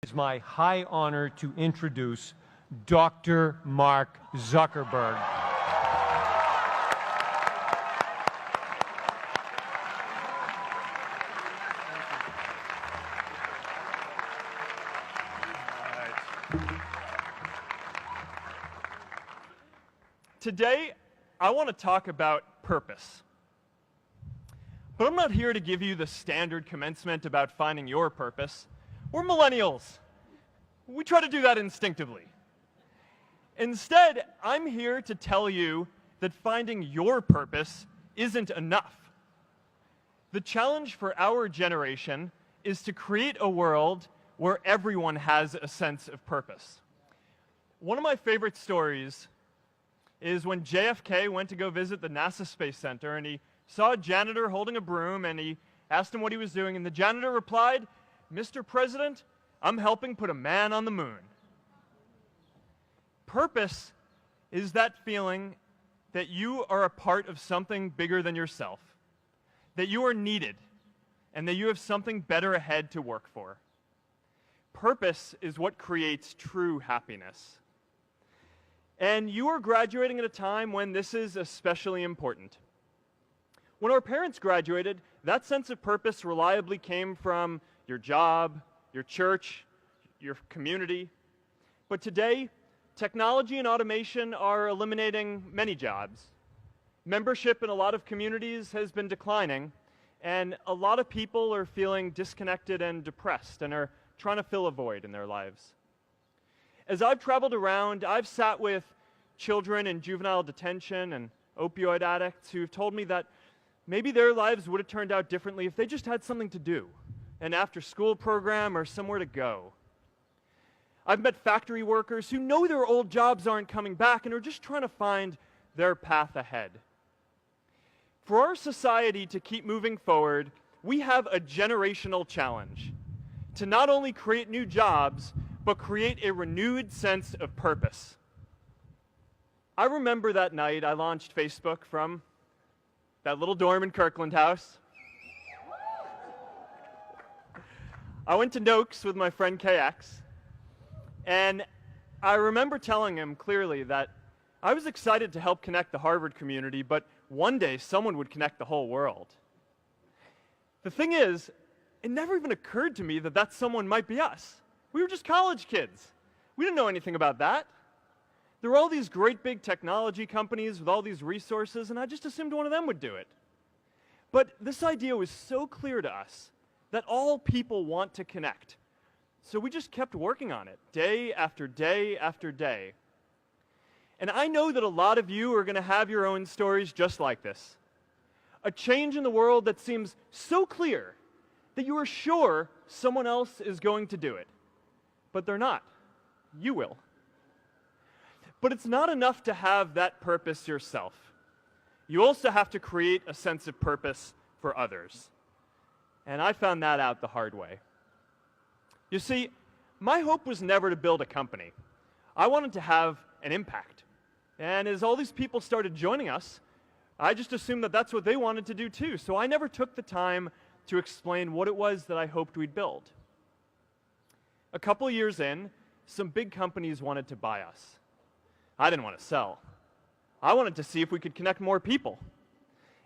It's my high honor to introduce Dr. Mark Zuckerberg. Today, I want to talk about purpose. But I'm not here to give you the standard commencement about finding your purpose. We're millennials. We try to do that instinctively. Instead, I'm here to tell you that finding your purpose isn't enough. The challenge for our generation is to create a world where everyone has a sense of purpose. One of my favorite stories is when JFK went to go visit the NASA Space Center, and he saw a janitor holding a broom, and he asked him what he was doing, and the janitor replied, "Mr. President, I'm helping put a man on the moon." Purpose is that feeling that you are a part of something bigger than yourself, that you are needed, and that you have something better ahead to work for. Purpose is what creates true happiness. And you are graduating at a time when this is especially important. When our parents graduated, that sense of purpose reliably came from your job, your church, your community. But today, technology and automation are eliminating many jobs. Membership in a lot of communities has been declining, and a lot of people are feeling disconnected and depressed and are trying to fill a void in their lives. As I've traveled around, I've sat with children in juvenile detention and opioid addicts who've told me that maybe their lives would have turned out differently if they just had something to do, an after-school program or somewhere to go. I've met factory workers who know their old jobs aren't coming back and are just trying to find their path ahead. For our society to keep moving forward, we have a generational challenge to not only create new jobs, but create a renewed sense of purpose. I remember that night I launched Facebook from that little dorm in Kirkland House. I went to Noakes with my friend KX, and I remember telling him clearly that I was excited to help connect the Harvard community, but one day someone would connect the whole world. The thing is, it never even occurred to me that that someone might be us. We were just college kids. We didn't know anything about that. There were all these great big technology companies with all these resources, and I just assumed one of them would do it. But this idea was so clear to us that all people want to connect. So we just kept working on it, day after day after day. And I know that a lot of you are going to have your own stories just like this. A change in the world that seems so clear that you are sure someone else is going to do it. But they're not. You will. But it's not enough to have that purpose yourself. You also have to create a sense of purpose for others. And I found that out the hard way. You see, my hope was never to build a company. I wanted to have an impact. And as all these people started joining us, I just assumed that that's what they wanted to do too. So I never took the time to explain what it was that I hoped we'd build. A couple of years in, some big companies wanted to buy us. I didn't want to sell. I wanted to see if we could connect more people.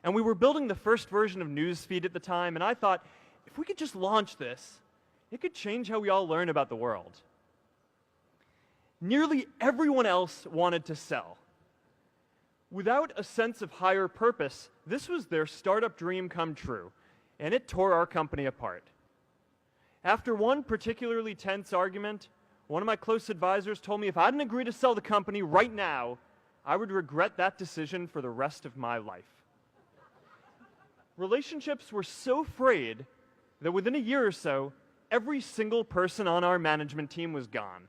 And we were building the first version of Newsfeed at the time, and I thought, if we could just launch this, it could change how we all learn about the world. Nearly everyone else wanted to sell. Without a sense of higher purpose, this was their startup dream come true, and it tore our company apart. After one particularly tense argument, one of my close advisors told me if I didn't agree to sell the company right now, I would regret that decision for the rest of my life. Relationships were so frayed that within a year or so, every single person on our management team was gone.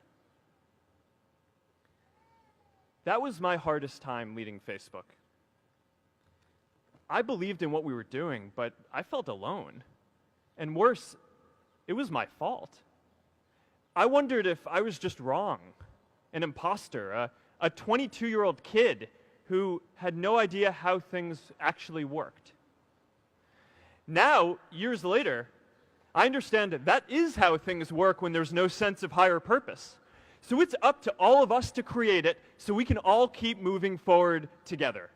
That was my hardest time leading Facebook. I believed in what we were doing, but I felt alone. And worse, it was my fault. I wondered if I was just wrong, an imposter, a 22-year-old kid who had no idea how things actually worked. Now, years later, I understand that is how things work when there's no sense of higher purpose. So it's up to all of us to create it so we can all keep moving forward together.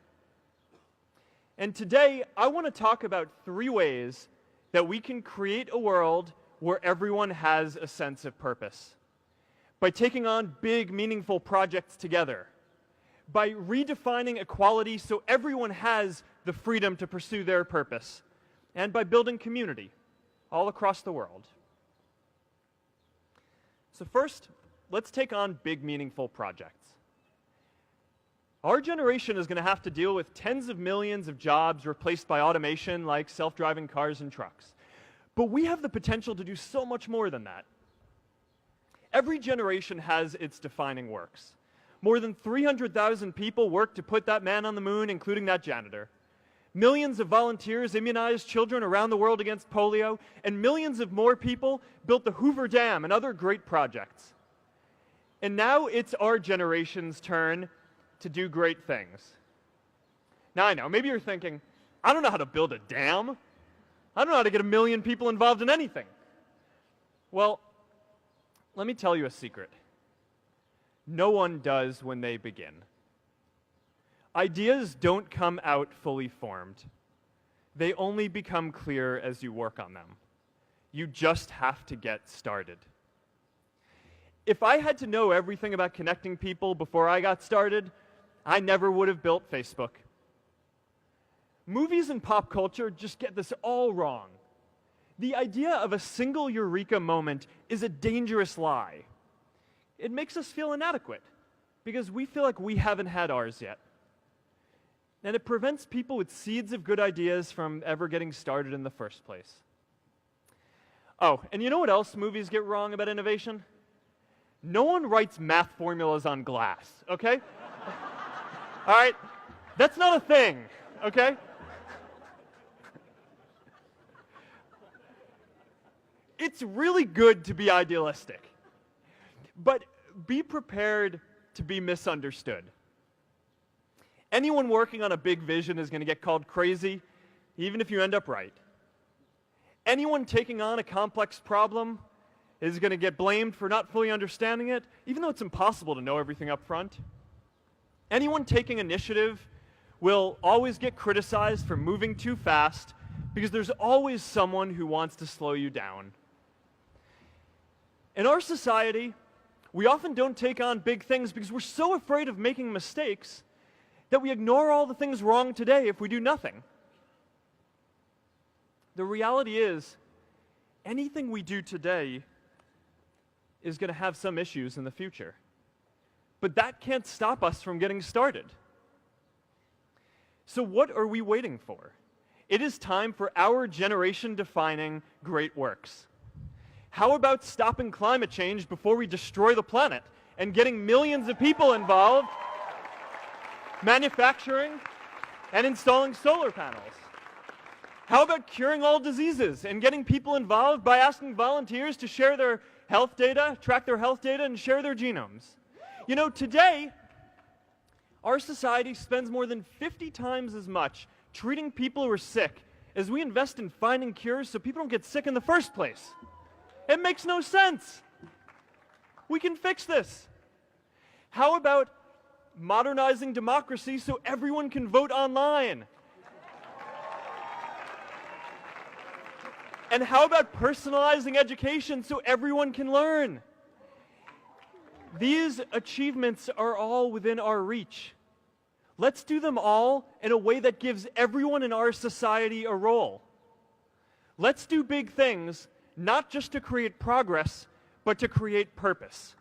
And today, I want to talk about 3 ways that we can create a world where everyone has a sense of purpose. By taking on big, meaningful projects together. By redefining equality so everyone has the freedom to pursue their purpose. And by building community all across the world. So first, let's take on big, meaningful projects. Our generation is going to have to deal with tens of millions of jobs replaced by automation like self-driving cars and trucks. But we have the potential to do so much more than that. Every generation has its defining works. More than 300,000 people worked to put that man on the moon, including that janitor. Millions of volunteers immunized children around the world against polio, and millions of more people built the Hoover Dam and other great projects. And now it's our generation's turn to do great things. Now I know, maybe you're thinking, I don't know how to build a dam. I don't know how to get 1 million people involved in anything. Well, let me tell you a secret. No one does when they begin. Ideas don't come out fully formed. They only become clear as you work on them. You just have to get started. If I had to know everything about connecting people before I got started, I never would have built Facebook. Movies and pop culture just get this all wrong. The idea of a single eureka moment is a dangerous lie. It makes us feel inadequate because we feel like we haven't had ours yet. And it prevents people with seeds of good ideas from ever getting started in the first place. Oh, and you know what else movies get wrong about innovation? No one writes math formulas on glass, okay? All right? That's not a thing, okay? It's really good to be idealistic, but be prepared to be misunderstood. Anyone working on a big vision is going to get called crazy, even if you end up right. Anyone taking on a complex problem is going to get blamed for not fully understanding it, even though it's impossible to know everything up front. Anyone taking initiative will always get criticized for moving too fast because there's always someone who wants to slow you down. In our society, we often don't take on big things because we're so afraid of making mistakes that we ignore all the things wrong today if we do nothing. The reality is, anything we do today is going to have some issues in the future. But that can't stop us from getting started. So what are we waiting for? It is time for our generation-defining great works. How about stopping climate change before we destroy the planet and getting millions of people involved, manufacturing and installing solar panels? How about curing all diseases and getting people involved by asking volunteers to share their health data, track their health data, and share their genomes? You know, today, our society spends more than 50 times as much treating people who are sick as we invest in finding cures so people don't get sick in the first place. It makes no sense. We can fix this. How about modernizing democracy so everyone can vote online? And how about personalizing education so everyone can learn? These achievements are all within our reach. Let's do them all in a way that gives everyone in our society a role. Let's do big things, not just to create progress, but to create purpose.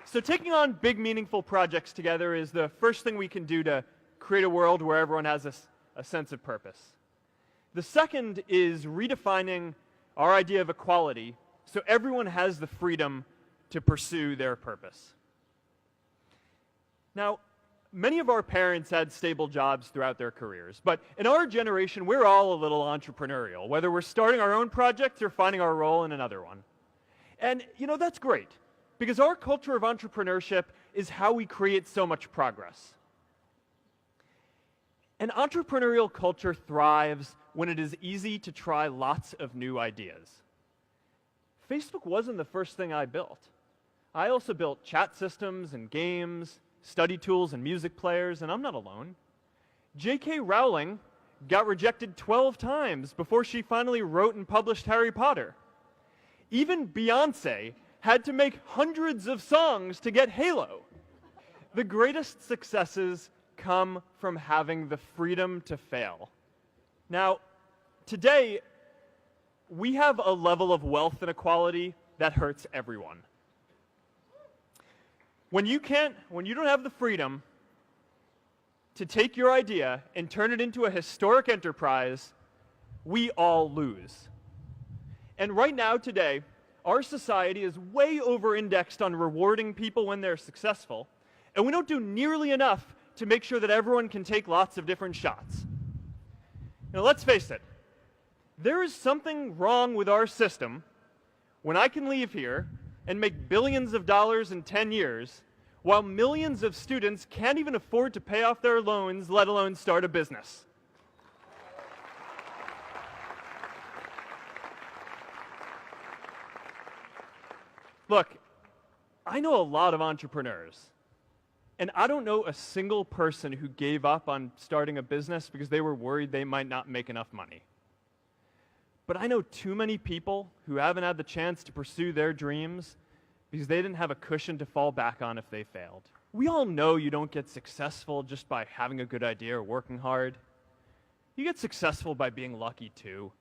So taking on big, meaningful projects together is the first thing we can do to create a world where everyone has a sense of purpose. The second is redefining our idea of equality so everyone has the freedom to pursue their purpose. Now, many of our parents had stable jobs throughout their careers, but in our generation, we're all a little entrepreneurial, whether we're starting our own projects or finding our role in another one. And, you know, that's great, because our culture of entrepreneurship is how we create so much progress. An entrepreneurial culture thrives when it is easy to try lots of new ideas. Facebook wasn't the first thing I built. I also built chat systems and games, study tools and music players, and I'm not alone. J.K. Rowling got rejected 12 times before she finally wrote and published Harry Potter. Even Beyoncé had to make hundreds of songs to get Halo. The greatest successes come from having the freedom to fail. Now, today, we have a level of wealth inequality that hurts everyone. When you don't have the freedom to take your idea and turn it into a historic enterprise, we all lose. And right now, today, our society is way over-indexed on rewarding people when they're successful, and we don't do nearly enough to make sure that everyone can take lots of different shots. Now, let's face it, there is something wrong with our system when I can leave here and make billions of dollars in 10 years, while millions of students can't even afford to pay off their loans, let alone start a business. Look, I know a lot of entrepreneurs, and I don't know a single person who gave up on starting a business because they were worried they might not make enough money. But I know too many people who haven't had the chance to pursue their dreams because they didn't have a cushion to fall back on if they failed. We all know you don't get successful just by having a good idea or working hard. You get successful by being lucky too.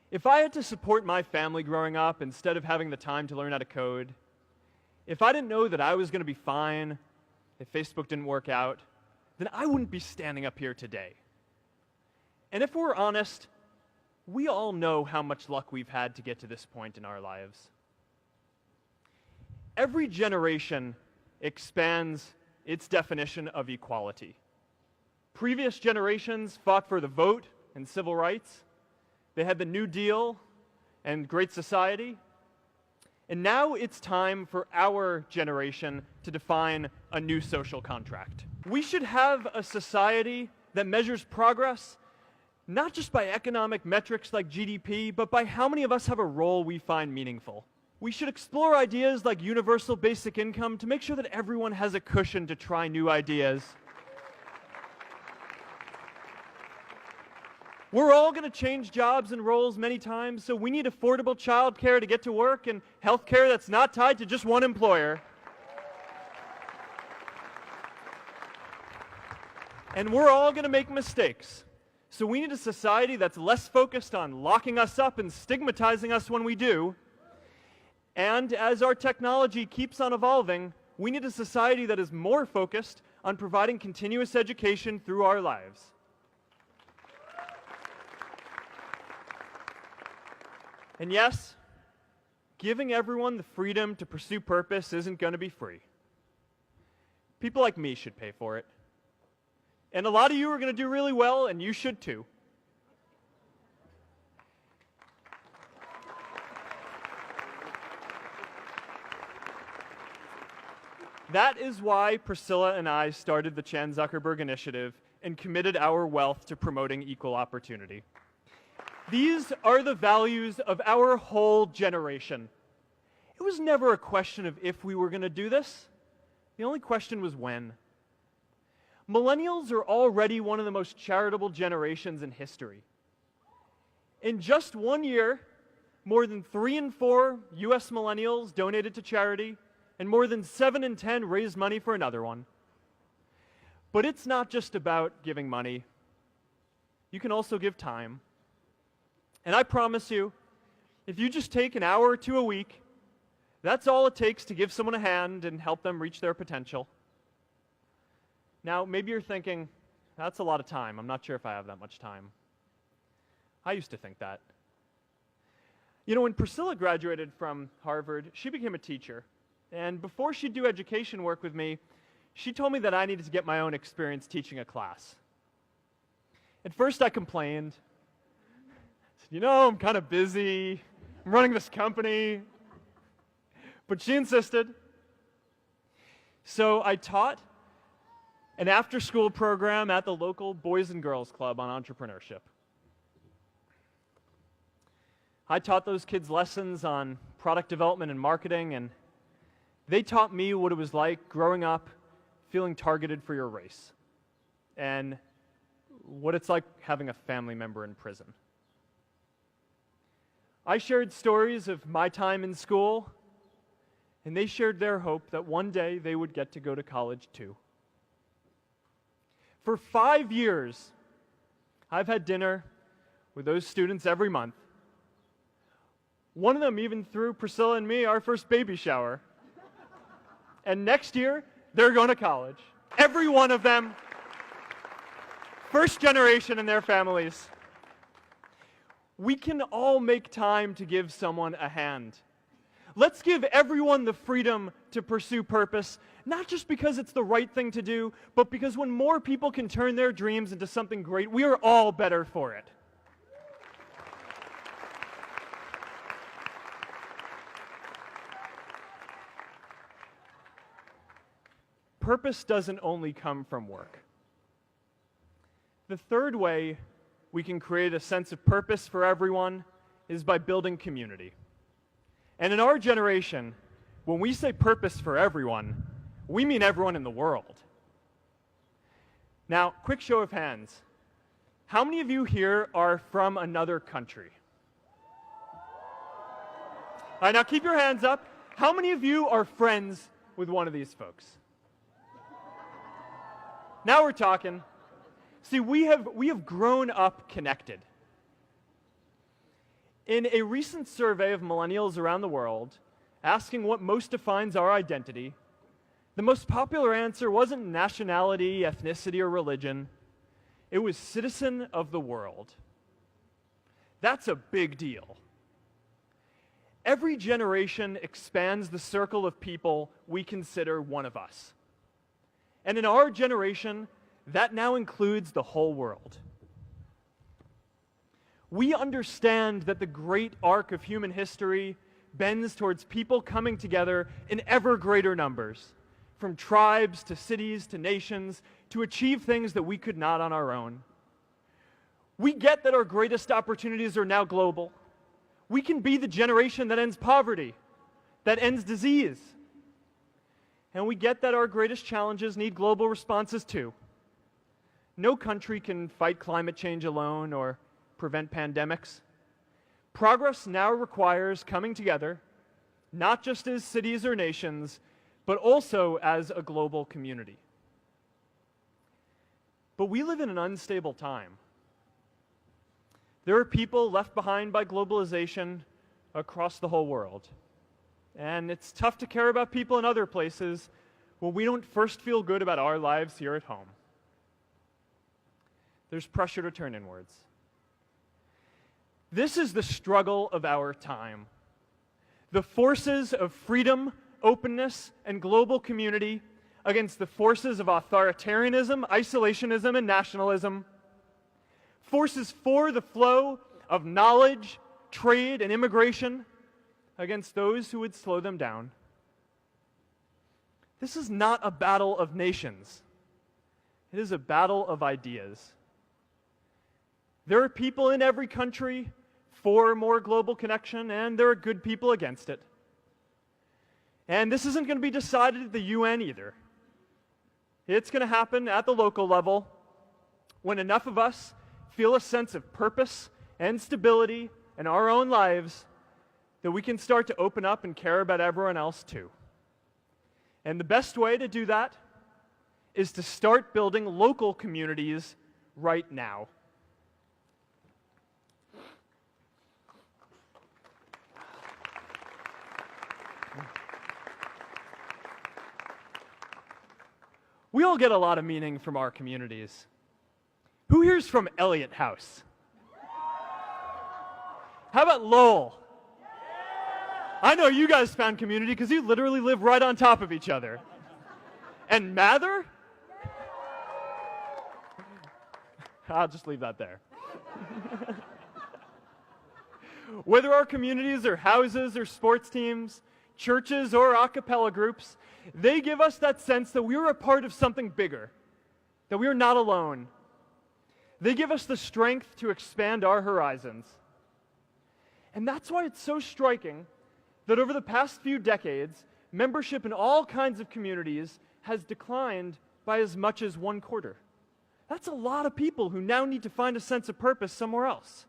If I had to support my family growing up instead of having the time to learn how to code, if I didn't know that I was going to be fine if Facebook didn't work out, then I wouldn't be standing up here today. And if we're honest, we all know how much luck we've had to get to this point in our lives. Every generation expands its definition of equality. Previous generations fought for the vote and civil rights. They had the New Deal and Great Society. And now it's time for our generation to define a new social contract. We should have a society that measures progress not just by economic metrics like GDP, but by how many of us have a role we find meaningful. We should explore ideas like universal basic income to make sure that everyone has a cushion to try new ideas. We're all going to change jobs and roles many times, so we need affordable childcare to get to work and healthcare that's not tied to just one employer. And we're all going to make mistakes. So we need a society that's less focused on locking us up and stigmatizing us when we do. And as our technology keeps on evolving, we need a society that is more focused on providing continuous education through our lives. And yes, giving everyone the freedom to pursue purpose isn't going to be free. People like me should pay for it. And a lot of you are going to do really well, and you should too. That is why Priscilla and I started the Chan Zuckerberg Initiative and committed our wealth to promoting equal opportunity. These are the values of our whole generation. It was never a question of if we were going to do this. The only question was when. Millennials are already one of the most charitable generations in history. In just 1 year, more than 3 in 4 US millennials donated to charity, and more than 7 in 10 raised money for another one. But it's not just about giving money. You can also give time. And I promise you, if you just take an hour or two a week, that's all it takes to give someone a hand and help them reach their potential. Now, maybe you're thinking, that's a lot of time. I'm not sure if I have that much time. I used to think that. You know, when Priscilla graduated from Harvard, she became a teacher. And before she'd do education work with me, she told me that I needed to get my own experience teaching a class. At first, I complained. I said, you know, I'm kind of busy. I'm running this company. But she insisted. So I taught, an after-school program at the local Boys and Girls Club on entrepreneurship. I taught those kids lessons on product development and marketing, and they taught me what it was like growing up feeling targeted for your race, and what it's like having a family member in prison. I shared stories of my time in school, and they shared their hope that one day they would get to go to college too. For 5 years, I've had dinner with those students every month. One of them even threw Priscilla and me our first baby shower. And next year, they're going to college. Every one of them, first generation in their families. We can all make time to give someone a hand. Let's give everyone the freedom to pursue purpose, not just because it's the right thing to do, but because when more people can turn their dreams into something great, we are all better for it. Purpose doesn't only come from work. The third way we can create a sense of purpose for everyone is by building community. And in our generation, when we say purpose for everyone, we mean everyone in the world. Now, quick show of hands. How many of you here are from another country? All right, now keep your hands up. How many of you are friends with one of these folks? Now we're talking. See, we have grown up connected. In a recent survey of millennials around the world, asking what most defines our identity, the most popular answer wasn't nationality, ethnicity, or religion. It was citizen of the world. That's a big deal. Every generation expands the circle of people we consider one of us. And in our generation, that now includes the whole world. We understand that the great arc of human history bends towards people coming together in ever greater numbers, from tribes to cities to nations, to achieve things that we could not on our own. We get that our greatest opportunities are now global. We can be the generation that ends poverty, that ends disease. And we get that our greatest challenges need global responses too. No country can fight climate change alone or prevent pandemics. Progress now requires coming together, not just as cities or nations, but also as a global community. But we live in an unstable time. There are people left behind by globalization across the whole world. And it's tough to care about people in other places when we don't first feel good about our lives here at home. There's pressure to turn inwards. This is the struggle of our time. The forces of freedom, openness, and global community against the forces of authoritarianism, isolationism, and nationalism. Forces for the flow of knowledge, trade, and immigration against those who would slow them down. This is not a battle of nations. It is a battle of ideas. There are people in every country for more global connection, and there are good people against it. And this isn't going to be decided at the UN either. It's going to happen at the local level when enough of us feel a sense of purpose and stability in our own lives that we can start to open up and care about everyone else too. And the best way to do that is to start building local communities right now. We all get a lot of meaning from our communities. Who here's from Elliott House? How about Lowell? I know you guys found community because you literally live right on top of each other. And Mather? I'll just leave that there. Whether our communities are houses or sports teams, churches or a cappella groups, they give us that sense that we're a part of something bigger, that we are not alone. They give us the strength to expand our horizons. And that's why it's so striking that over the past few decades, membership in all kinds of communities has declined by as much as 1/4. That's a lot of people who now need to find a sense of purpose somewhere else.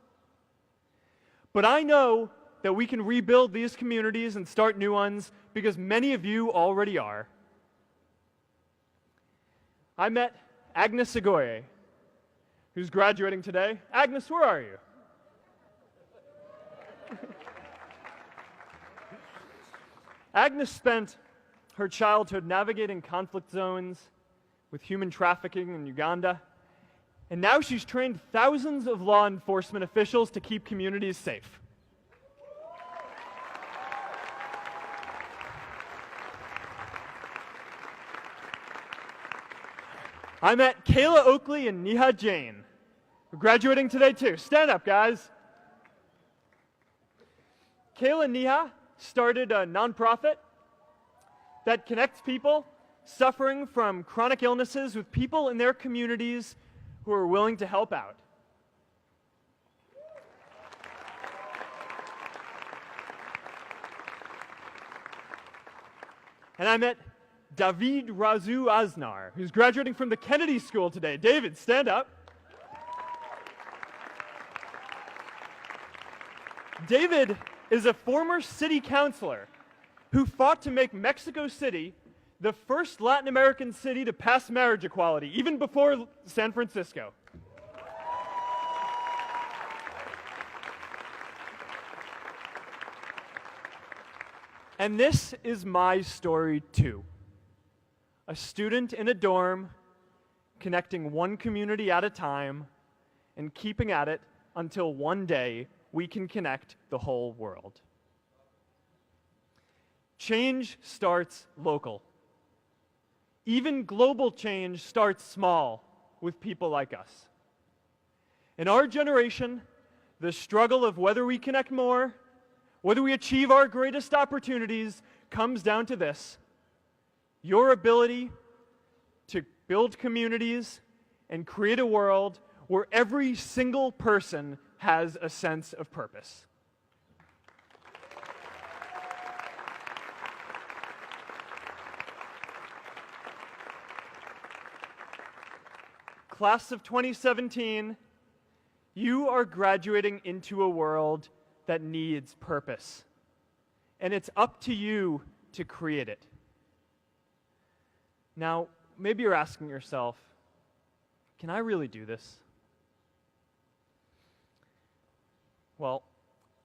But I know that we can rebuild these communities and start new ones because many of you already are. I met Agnes Agoye, who's graduating today. Agnes, where are you? Agnes spent her childhood navigating conflict zones with human trafficking in Uganda, and now she's trained thousands of law enforcement officials to keep communities safe. I met Kayla Oakley and Neha Jain. We're graduating today too. Stand up, guys. Kayla and Neha started a nonprofit that connects people suffering from chronic illnesses with people in their communities who are willing to help out. And I met David Razu Aznar, who's graduating from the Kennedy School today. David, stand up. David is a former city councilor who fought to make Mexico City the first Latin American city to pass marriage equality, even before San Francisco. And this is my story too. A student in a dorm, connecting one community at a time and keeping at it until one day we can connect the whole world. Change starts local. Even global change starts small with people like us. In our generation, the struggle of whether we connect more, whether we achieve our greatest opportunities, comes down to this: your ability to build communities and create a world where every single person has a sense of purpose. Class of 2017, you are graduating into a world that needs purpose. And it's up to you to create it. Now, maybe you're asking yourself, can I really do this? Well,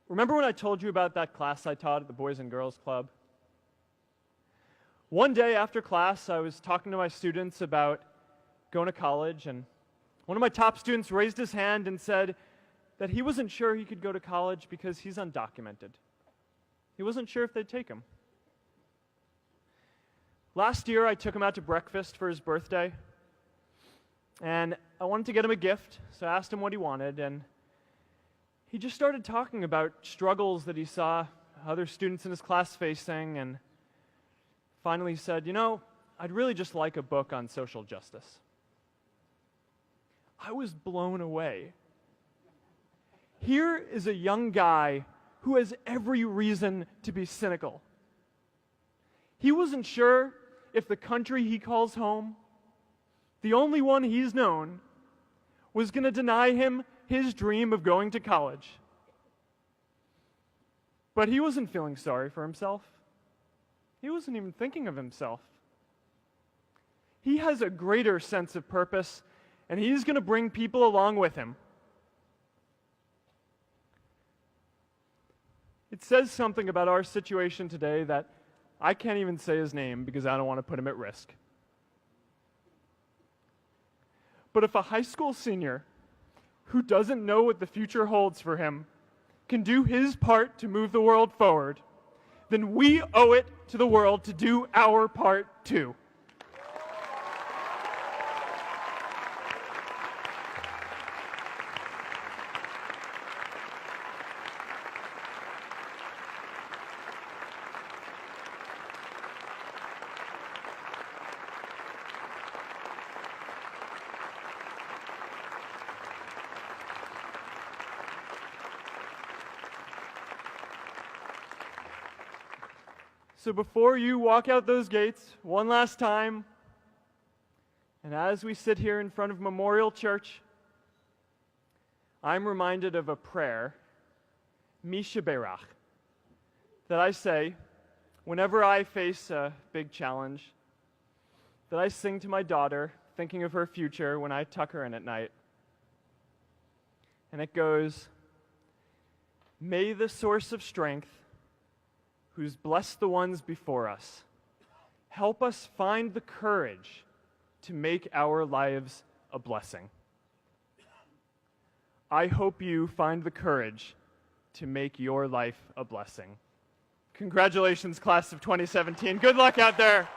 remember when I told you about that class I taught at the Boys and Girls Club? One day after class, I was talking to my students about going to college, and one of my top students raised his hand and said that he wasn't sure he could go to college because he's undocumented. He wasn't sure if they'd take him. Last year, I took him out to breakfast for his birthday, and I wanted to get him a gift, so I asked him what he wanted, and he just started talking about struggles that he saw other students in his class facing, and finally said, I'd really just like a book on social justice. I was blown away. Here is a young guy who has every reason to be cynical. He wasn't sure if the country he calls home, the only one he's known, was going to deny him his dream of going to college. But he wasn't feeling sorry for himself. He wasn't even thinking of himself. He has a greater sense of purpose, and he's going to bring people along with him. It says something about our situation today that I can't even say his name because I don't want to put him at risk. But if a high school senior who doesn't know what the future holds for him can do his part to move the world forward, then we owe it to the world to do our part too. So before you walk out those gates one last time, and as we sit here in front of Memorial Church, I'm reminded of a prayer, Misha Berach, that I say whenever I face a big challenge, that I sing to my daughter, thinking of her future when I tuck her in at night. And it goes, "May the source of strength, who's blessed the ones before us, help us find the courage to make our lives a blessing." I hope you find the courage to make your life a blessing. Congratulations, class of 2017. Good luck out there.